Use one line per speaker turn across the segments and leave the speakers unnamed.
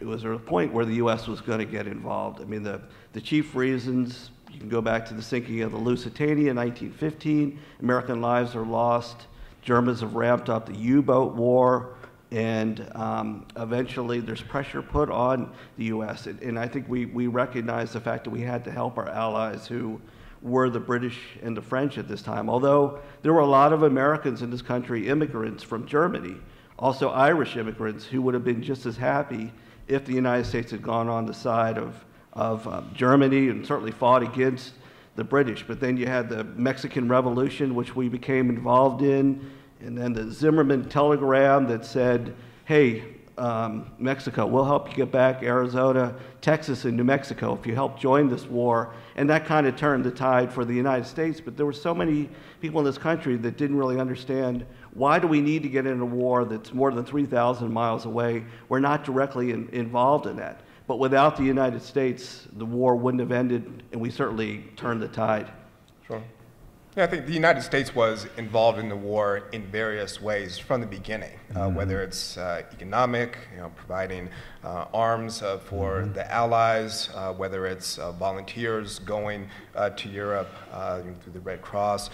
it was a point where the U.S. was going to get involved. I mean, the chief reasons, you can go back to the sinking of the Lusitania in 1915. American lives are lost. Germans have ramped up the U-boat war, and eventually there's pressure put on the U.S. And I think we recognize the fact that we had to help our allies who were the British and the French at this time. Although there were a lot of Americans in this country, immigrants from Germany, also Irish immigrants, who would have been just as happy if the United States had gone on the side of Germany and certainly fought against the British. But then you had the Mexican Revolution, which we became involved in, and then the Zimmerman telegram that said, hey, Mexico, we'll help you get back Arizona, Texas, and New Mexico if you help join this war. And that kind of turned the tide for the United States. But there were so many people in this country that didn't really understand, why do we need to get in a war that's more than 3,000 miles away? We're not directly involved in that. But without the United States, the war wouldn't have ended, and we certainly turned the tide.
Sure. Yeah, I think the United States was involved in the war in various ways from the beginning, whether it's economic, providing arms for the Allies, whether it's volunteers going to Europe through the Red Cross.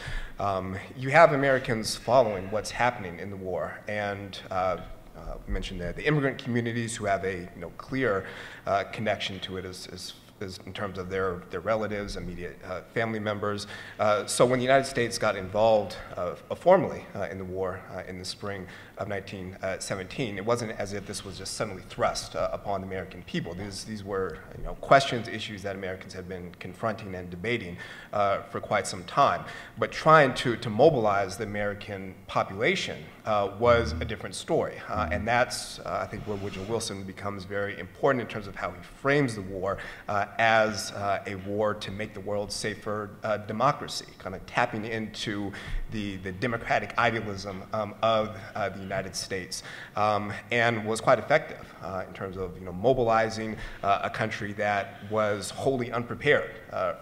You have Americans following what's happening in the war, and we mentioned the immigrant communities who have a clear connection to it as in terms of their relatives, immediate family members. So when the United States got involved formally in the war in the spring of 1917, it wasn't as if this was just suddenly thrust upon the American people. These were questions, issues that Americans had been confronting and debating for quite some time. But trying to mobilize the American population was a different story. And that's, I think, where Woodrow Wilson becomes very important in terms of how he frames the war as a war to make the world safer democracy, kind of tapping into the democratic idealism of the United States, and was quite effective in terms of mobilizing a country that was wholly unprepared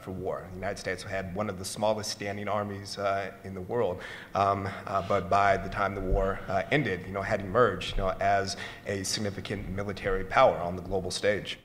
for war. The United States had one of the smallest standing armies in the world, but by the time the war ended, had emerged as a significant military power on the global stage.